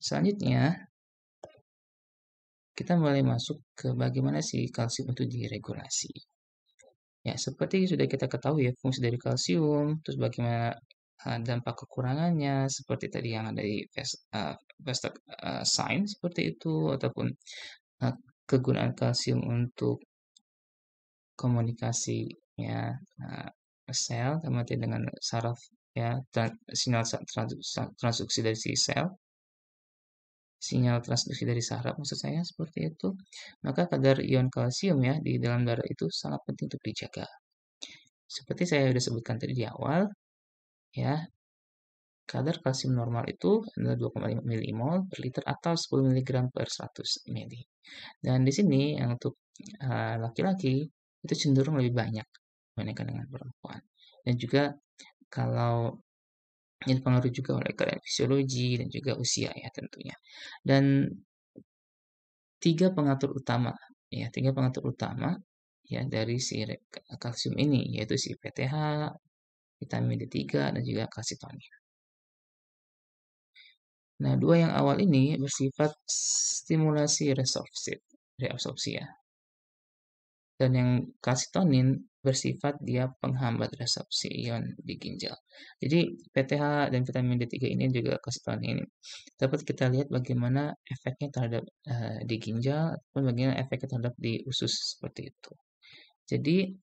Selanjutnya, kita mulai masuk ke bagaimana si kalsium itu diregulasi. Ya, seperti sudah kita ketahui ya fungsi dari kalsium, terus bagaimana dampak kekurangannya, seperti tadi yang ada di Vesta Science seperti itu, ataupun uh, kegunaan kalsium untuk komunikasi ya sel, kemudian dengan saraf ya sinyal transduksi dari si sel, sinyal transduksi dari saraf maksud saya seperti itu. Maka kadar ion kalsium ya di dalam darah itu sangat penting untuk dijaga. Seperti saya sudah sebutkan tadi di awal, ya, kadar kalsium normal itu adalah 2,5 milimol per liter atau 10 mg per 100 ml. Dan di sini yang untuk laki-laki itu cenderung lebih banyak dibandingkan dengan perempuan. Dan juga kalau ini dipengaruhi juga oleh keadaan fisiologi dan juga usia ya tentunya. Dan tiga pengatur utama ya dari si kalsium ini yaitu si PTH, vitamin D3 dan juga kalsitonin. Nah, dua yang awal ini bersifat stimulasi reabsorpsi ya. Dan yang kalsitonin bersifat dia penghambat reabsorpsi ion di ginjal. Jadi PTH dan vitamin D3 ini juga kalsitonin dapat kita lihat bagaimana efeknya terhadap di ginjal ataupun bagaimana efeknya terhadap di usus seperti itu. Jadi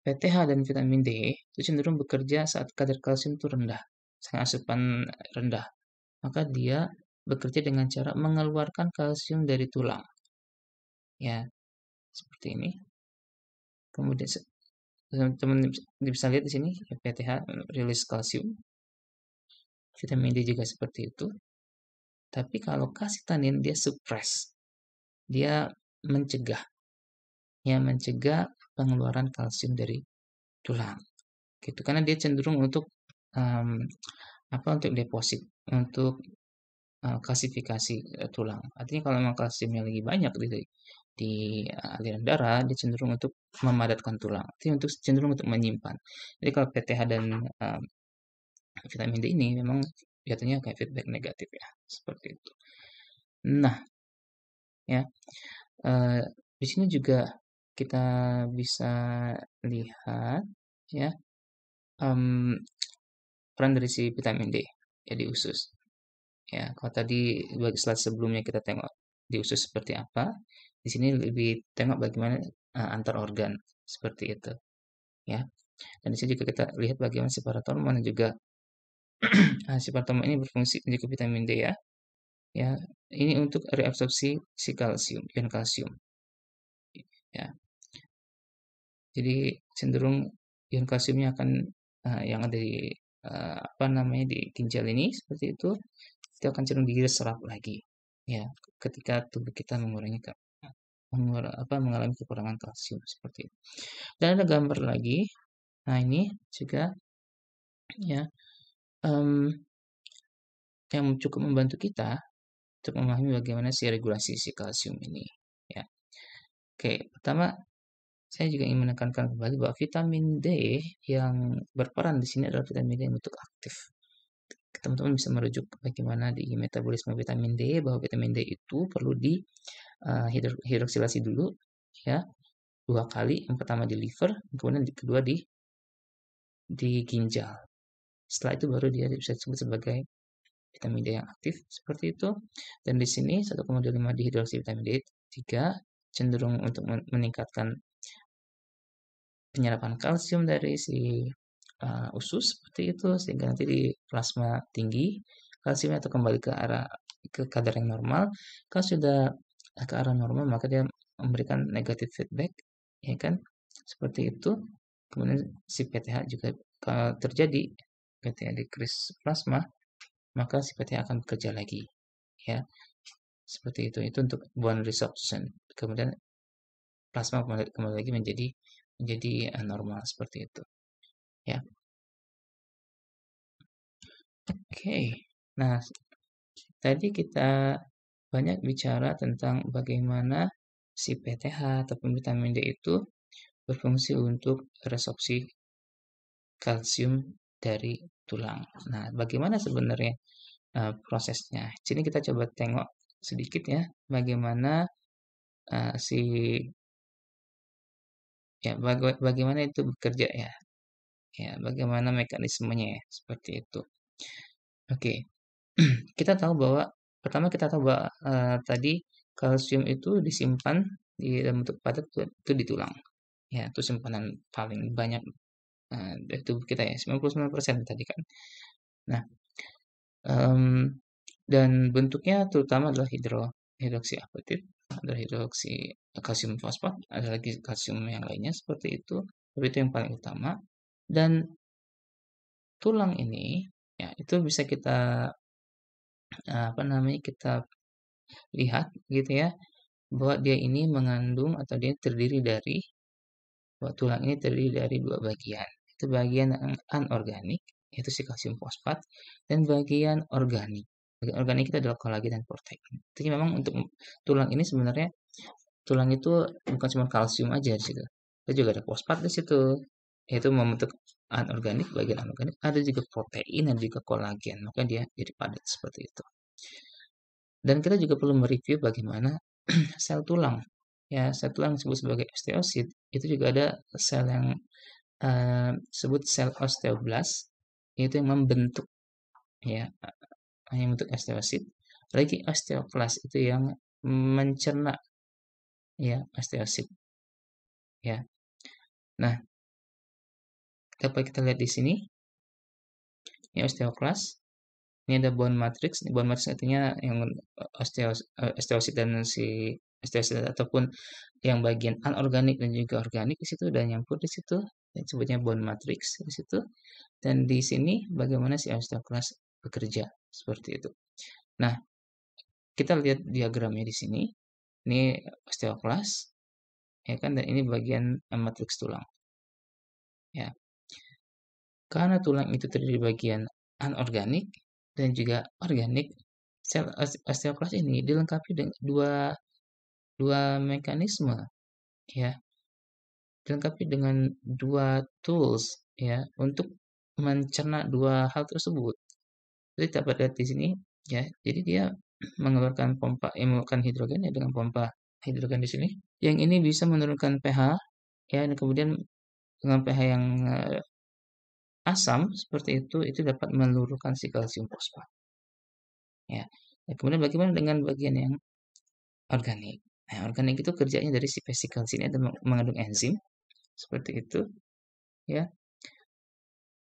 PTH dan vitamin D itu cenderung bekerja saat kadar kalsium itu rendah, saat asupan rendah. Maka dia bekerja dengan cara mengeluarkan kalsium dari tulang. Ya, seperti ini. Kemudian teman-teman bisa lihat di sini PTH rilis kalsium, vitamin D juga seperti itu. Tapi kalau kalsitonin dia suppress, dia mencegah, pengeluaran kalsium dari tulang, gitu. Karena dia cenderung untuk untuk deposit, untuk klasifikasi tulang. Artinya kalau memang kalsiumnya lagi banyak di aliran darah, dia cenderung untuk memadatkan tulang. Artinya cenderung untuk menyimpan. Jadi kalau PTH dan vitamin D ini memang biasanya kayak feedback negatif ya, seperti itu. Nah, ya di sini juga kita bisa lihat ya peran dari si vitamin D ya di usus. Ya, kalau tadi bagi slide sebelumnya kita tengok di usus seperti apa, di sini lebih tengok bagaimana antar organ seperti itu, ya. Dan di sini juga kita lihat bagaimana si paratormon dan juga si paratormon ini berfungsi juga vitamin D ya. Ya, ini untuk reabsorpsi si kalsium, ion kalsium. Ya. Jadi cenderung ion kalsiumnya akan yang ada di di ginjal ini seperti itu akan cenderung diserap lagi ya ketika tubuh kita mengalami kekurangan kalsium seperti itu. Dan ada gambar lagi. Nah, ini juga ya yang cukup membantu kita untuk memahami bagaimana si regulasi si kalsium ini ya. Oke, pertama saya juga ingin menekankan kembali bahwa vitamin D yang berperan di sini adalah vitamin D yang bentuk aktif. Teman-teman bisa merujuk bagaimana di metabolisme vitamin D bahwa vitamin D itu perlu di hidroksilasi dulu ya 2 kali, yang pertama di liver, kemudian yang kedua di ginjal. Setelah itu baru dia bisa disebut sebagai vitamin D yang aktif seperti itu. Dan di sini 1,25 dihidroksi vitamin D3 cenderung untuk meningkatkan penyerapan kalsium dari si usus seperti itu sehingga nanti di plasma tinggi kalsiumnya atau kembali ke kadar yang normal. Kalau sudah ke arah normal maka dia memberikan negatif feedback ya kan seperti itu. Kemudian si PTH juga kalau terjadi PTH decrease plasma maka si PTH akan bekerja lagi ya seperti itu untuk bone resorption. Kemudian plasma kembali lagi menjadi normal seperti itu ya. Oke, nah tadi kita banyak bicara tentang bagaimana si PTH ataupun vitamin D itu berfungsi untuk resorpsi kalsium dari tulang. Nah, bagaimana sebenarnya prosesnya? Sini kita coba tengok sedikit ya, bagaimana si ya bagaimana itu bekerja ya. Ya, bagaimana mekanismenya ya, seperti itu. Oke, kita tahu bahwa pertama kita tahu bahwa tadi kalsium itu disimpan di dalam bentuk padat itu di tulang. Ya, itu simpanan paling banyak dari tubuh kita ya, 99% tadi kan. Nah, dan bentuknya terutama adalah hidroksi apatit, ada hidroksi kalsium fosfat, ada lagi kalsium yang lainnya seperti itu. Tapi itu yang paling utama. Dan tulang ini ya itu bisa kita apa namanya kita lihat gitu ya bahwa dia ini mengandung atau dia terdiri dari bahwa tulang ini terdiri dari dua bagian. Itu bagian yang anorganik yaitu si kalsium fosfat dan bagian organik. Bagian organik itu adalah kolagen dan protein. Jadi memang untuk tulang ini sebenarnya tulang itu bukan cuma kalsium aja di situ. Ada juga ada fosfat di situ. Yaitu membentuk anorganik, bagian anorganik, ada juga protein dan juga kolagen. Maka dia jadi padat seperti itu. Dan kita juga perlu mereview bagaimana sel tulang. Ya, sel tulang disebut sebagai osteosit. Itu juga ada sel yang disebut sel osteoblast, yaitu yang membentuk ya, yang membentuk osteosit. Lagi osteoklas itu yang mencerna ya osteosit ya. Nah, dapat kita lihat di sini, ini osteoklas. Ini ada bone matrix. Bone matrix artinya yang osteosit dan si osteosit ataupun yang bagian anorganik dan juga organik di situ dan nyampur di situ. Disebutnya bone matrix di situ. Dan di sini bagaimana si osteoklas bekerja seperti itu. Nah, kita lihat diagramnya di sini. Ini osteoklas, ya kan? Dan ini bagian matriks tulang. Ya, karena tulang itu terdiri dari bagian anorganik dan juga organik, sel osteoklas ini dilengkapi dengan dua mekanisme, ya, dilengkapi dengan dua tools, ya, untuk mencerna dua hal tersebut. Jadi dapat lihat di sini, ya, jadi dia mengeluarkan pompa, mengeluarkan hidrogen ya dengan pompa hidrogen di sini. Yang ini bisa menurunkan pH, ya, dan kemudian dengan pH yang asam seperti itu dapat meluruhkan si kalsium fosfat. Ya. Nah, kemudian bagaimana dengan bagian yang organik? Nah, organik itu kerjanya dari si vesicle sini ada mengandung enzim seperti itu, ya.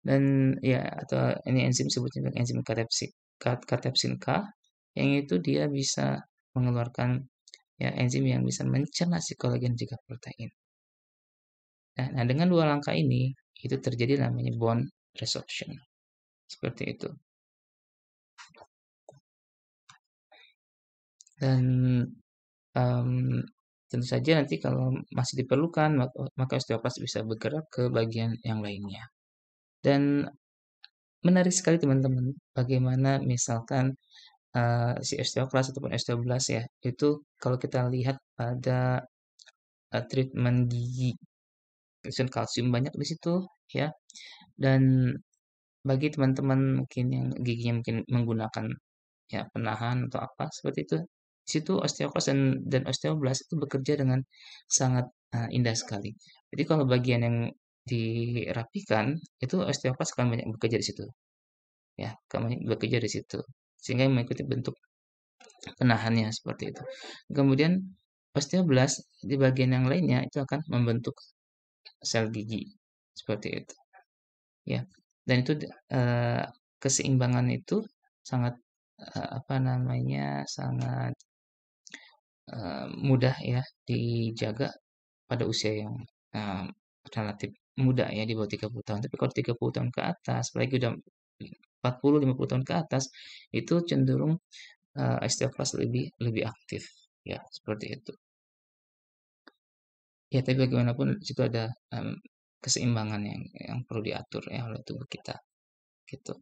Dan ya atau ini enzim sebutnya dengan enzim katepsin K yang itu dia bisa mengeluarkan ya enzim yang bisa mencerna si kolagen juga protein. Nah, dengan dua langkah ini itu terjadi namanya bond resorption. Seperti itu. Dan tentu saja nanti kalau masih diperlukan maka osteopas bisa bergerak ke bagian yang lainnya. Dan menarik sekali teman-teman bagaimana misalkan si osteoklas ataupun osteoblast ya itu kalau kita lihat pada treatment gigi kalsium banyak di situ ya. Dan bagi teman-teman mungkin yang giginya mungkin menggunakan ya penahan atau apa seperti itu. Di situ osteoklas dan osteoblast itu bekerja dengan sangat indah sekali. Jadi kalau bagian yang dirapikan itu osteoklas akan banyak bekerja di situ. Ya, akan banyak bekerja di situ. Sehingga mengikuti bentuk penahannya seperti itu. Kemudian osteoblast di bagian yang lainnya itu akan membentuk sel gigi seperti itu. Ya. Dan itu keseimbangan itu sangat apa namanya sangat mudah ya dijaga pada usia yang eee, relatif muda ya di bawah 30 tahun. Tapi kalau 30 tahun ke atas, apalagi udah 40, 50 tahun ke atas, itu cenderung osteoklas lebih lebih aktif ya seperti itu. Ya tapi bagaimanapun di situ ada keseimbangan yang perlu diatur ya oleh tubuh kita gitu.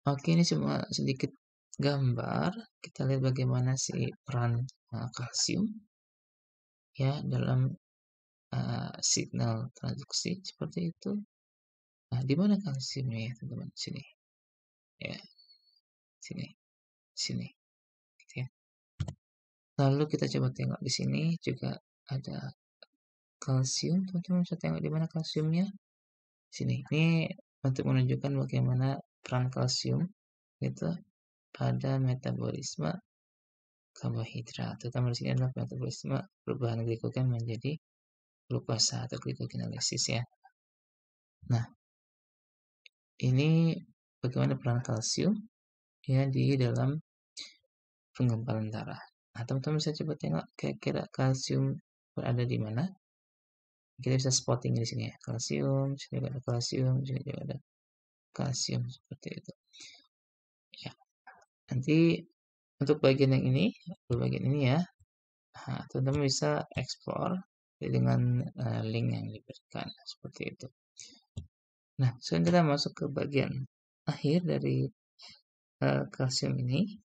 Oke ini cuma sedikit gambar kita lihat bagaimana sih peran kalsium ya dalam signal transduksi seperti itu. Nah, di mana kalsiumnya ya, teman-teman? Sini. Ya, sini, sini, gitu ya. Lalu kita coba tengok di sini juga ada kalsium, teman-teman bisa tengok di mana kalsiumnya. Sini. Ini untuk menunjukkan bagaimana peran kalsium itu pada metabolisme karbohidrat. Terutama di sini adalah metabolisme perubahan glikogen menjadi glukosa atau glikogenolysis ya. Nah, ini bagaimana peran kalsium ya di dalam penggumpalan darah. Nah, teman-teman bisa coba tengok kira-kira kalsium berada di mana. Kita bisa spotting di sini ya, kalsium, sini juga ada kalsium, sini juga ada kalsium seperti itu. Ya, nanti untuk bagian yang ini, bagian ini ya, nah, teman-teman bisa explore dengan link yang diberikan seperti itu. Nah, sekarang kita masuk ke bagian akhir dari kalsium ini.